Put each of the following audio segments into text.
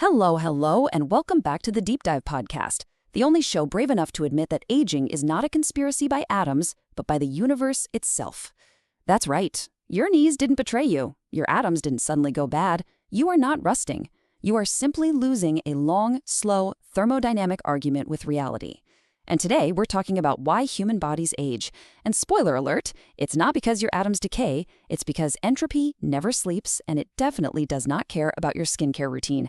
Hello, and welcome back to the Deep Dive podcast, the only show brave enough to admit that aging is not a conspiracy by atoms, but by the universe itself. That's right. Your knees didn't betray you. Your atoms didn't suddenly go bad. You are not rusting. You are simply losing a long, slow, thermodynamic argument with reality. And today, we're talking about why human bodies age. And spoiler alert, it's not because your atoms decay, it's because entropy never sleeps, and it definitely does not care about your skincare routine.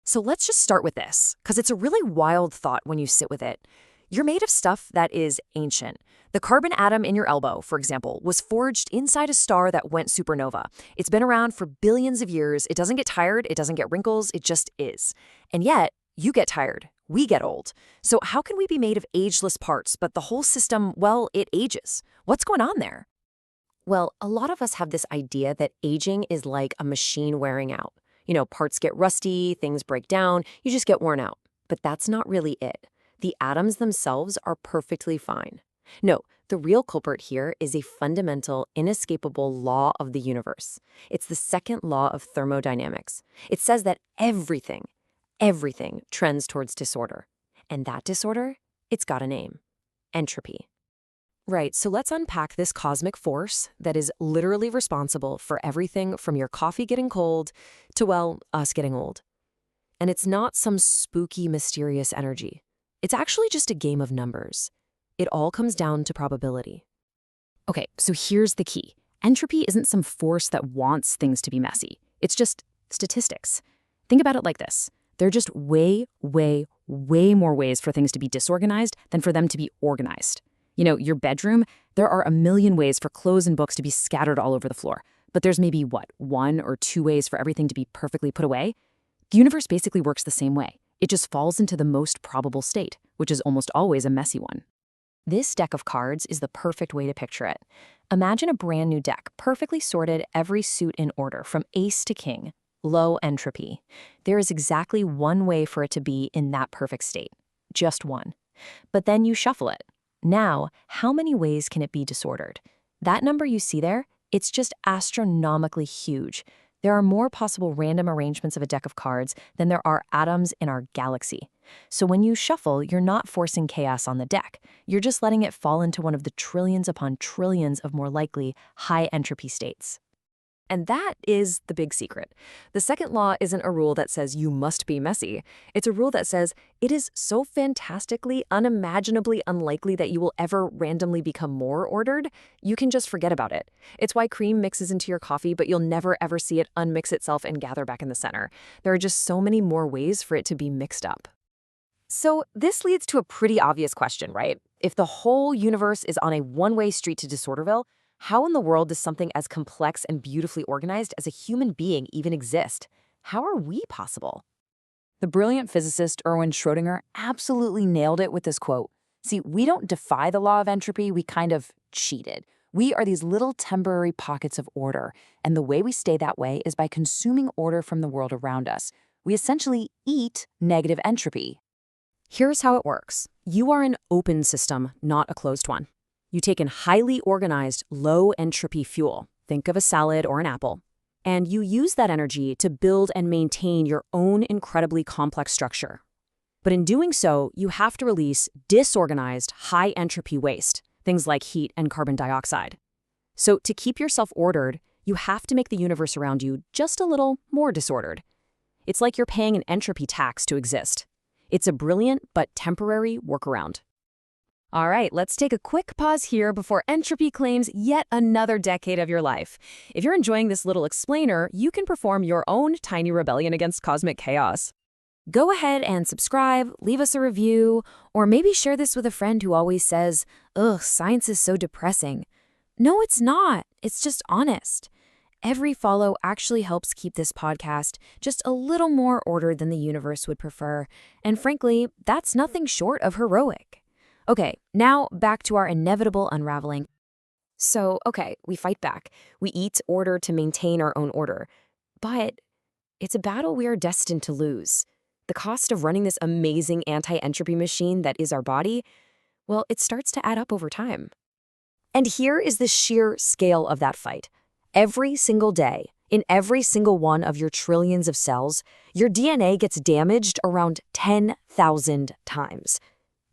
So let's just start with this, because it's a really wild thought when you sit with it. You're made of stuff that is ancient. The carbon atom in your elbow, for example, was forged inside a star that went supernova. It's been around for billions of years. It doesn't get tired. It doesn't get wrinkles. It just is. And yet, you get tired. We get old. So how can we be made of ageless parts, but the whole system, well, it ages? What's going on there? Well, a lot of us have this idea that aging is like a machine wearing out. You know, parts get rusty, things break down, you just get worn out. But that's not really it. The atoms themselves are perfectly fine. No, the real culprit here is a fundamental, inescapable law of the universe. It's the second law of thermodynamics. It says that everything trends towards disorder. And that disorder, it's got a name: entropy. Right, so let's unpack this cosmic force that is literally responsible for everything from your coffee getting cold to, well, us getting old. And it's not some spooky, mysterious energy. It's actually just a game of numbers. It all comes down to probability. Okay, so here's the key. Entropy isn't some force that wants things to be messy. It's just statistics. Think about it like this. There are just way more ways for things to be disorganized than for them to be organized. You know, your bedroom, there are a million ways for clothes and books to be scattered all over the floor. But there's maybe, one or two ways for everything to be perfectly put away? The universe basically works the same way. It just falls into the most probable state, which is almost always a messy one. This deck of cards is the perfect way to picture it. Imagine a brand new deck, perfectly sorted, every suit in order, from ace to king. Low entropy. There is exactly one way for it to be in that perfect state. Just one. But then you shuffle it. Now, how many ways can it be disordered? That number you see there, it's just astronomically huge. There are more possible random arrangements of a deck of cards than there are atoms in our galaxy. So when you shuffle, you're not forcing chaos on the deck. You're just letting it fall into one of the trillions upon trillions of more likely high entropy states. And that is the big secret. The second law isn't a rule that says you must be messy. It's a rule that says it is so fantastically, unimaginably unlikely that you will ever randomly become more ordered, you can just forget about it. It's why cream mixes into your coffee, but you'll never ever see it unmix itself and gather back in the center. There are just so many more ways for it to be mixed up. So this leads to a pretty obvious question, right? If the whole universe is on a one-way street to Disorderville, how in the world does something as complex and beautifully organized as a human being even exist? How are we possible? The brilliant physicist Erwin Schrödinger absolutely nailed it with this quote. See, we don't defy the law of entropy, we kind of cheat it. We are these little temporary pockets of order, and the way we stay that way is by consuming order from the world around us. We essentially eat negative entropy. Here's how it works. You are an open system, not a closed one. You take in highly organized, low-entropy fuel, think of a salad or an apple, and you use that energy to build and maintain your own incredibly complex structure. But in doing so, you have to release disorganized, high-entropy waste, things like heat and carbon dioxide. So to keep yourself ordered, you have to make the universe around you just a little more disordered. It's like you're paying an entropy tax to exist. It's a brilliant but temporary workaround. All right, let's take a quick pause here before entropy claims yet another decade of your life. If you're enjoying this little explainer, you can perform your own tiny rebellion against cosmic chaos. Go ahead and subscribe, leave us a review, or maybe share this with a friend who always says, "Ugh, science is so depressing." No, it's not. It's just honest. Every follow actually helps keep this podcast just a little more ordered than the universe would prefer. And frankly, that's nothing short of heroic. Okay, now back to our inevitable unraveling. So, okay, we fight back. We eat order to maintain our own order. But it's a battle we are destined to lose. The cost of running this amazing anti-entropy machine that is our body, well, it starts to add up over time. And here is the sheer scale of that fight. Every single day, In every single one of your trillions of cells, your DNA gets damaged around 10,000 times.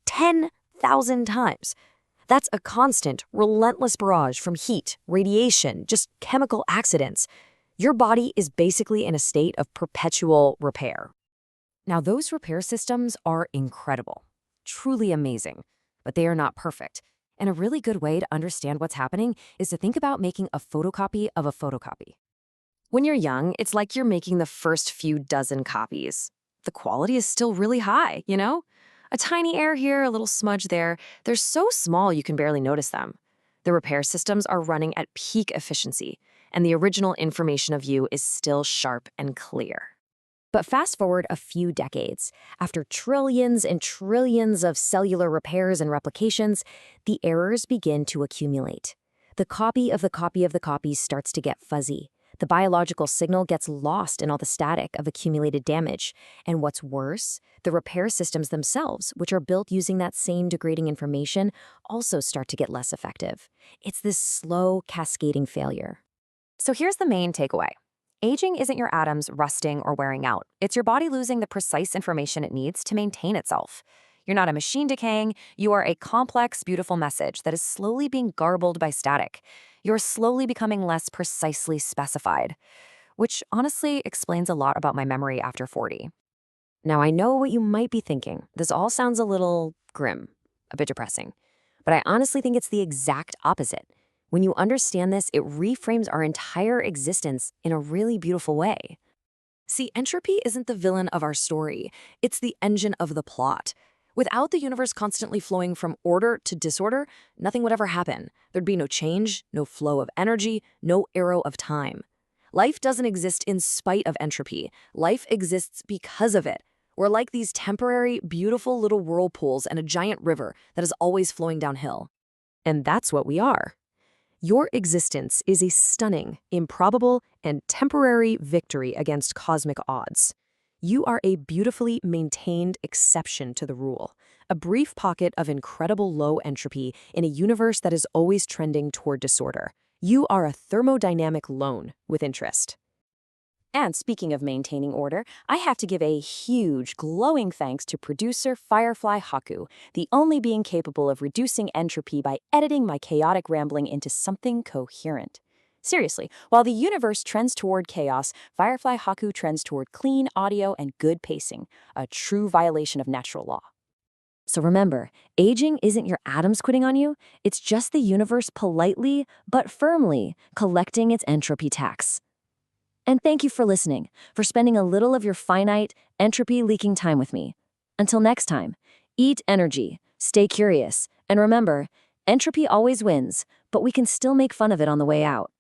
10,000 times. That's a constant, relentless barrage from heat, radiation, just chemical accidents. Your body is basically in a state of perpetual repair. Now, those repair systems are incredible, truly amazing, but they are not perfect. And a really good way to understand what's happening is to think about making a photocopy of a photocopy. When you're young, it's like you're making the first few dozen copies. The quality is still really high, you know? A tiny error here, a little smudge there. They're so small you can barely notice them. The repair systems are running at peak efficiency, and the original information of you is still sharp and clear. But fast forward a few decades, after trillions and trillions of cellular repairs and replications, the errors begin to accumulate. The copy of the copy of the copy starts to get fuzzy. The biological signal gets lost in all the static of accumulated damage. And what's worse, the repair systems themselves, which are built using that same degrading information, also start to get less effective. It's this slow, cascading failure. So here's the main takeaway. Aging isn't your atoms rusting or wearing out. It's your body losing the precise information it needs to maintain itself. You're not a machine decaying. You are a complex, beautiful message that is slowly being garbled by static. You're slowly becoming less precisely specified, which honestly explains a lot about my memory after 40. Now, I know what you might be thinking. This all sounds a little grim, a bit depressing, but I honestly think it's the exact opposite. When you understand this, it reframes our entire existence in a really beautiful way. See, entropy isn't the villain of our story. It's the engine of the plot. Without the universe constantly flowing from order to disorder, nothing would ever happen. There'd be no change, no flow of energy, no arrow of time. Life doesn't exist in spite of entropy. Life exists because of it. We're like these temporary, beautiful little whirlpools and a giant river that is always flowing downhill. And that's what we are. Your existence is a stunning, improbable, and temporary victory against cosmic odds. You are a beautifully maintained exception to the rule, a brief pocket of incredible low entropy in a universe that is always trending toward disorder. You are a thermodynamic loan with interest. And speaking of maintaining order, I have to give a huge, glowing thanks to producer FireflyHaku, the only being capable of reducing entropy by editing my chaotic rambling into something coherent. Seriously, while the universe trends toward chaos, FireflyHaku trends toward clean audio and good pacing, a true violation of natural law. So remember, aging isn't your atoms quitting on you, it's just the universe politely but firmly collecting its entropy tax. And thank you for listening, for spending a little of your finite, entropy-leaking time with me. Until next time, eat energy, stay curious, and remember, entropy always wins, but we can still make fun of it on the way out.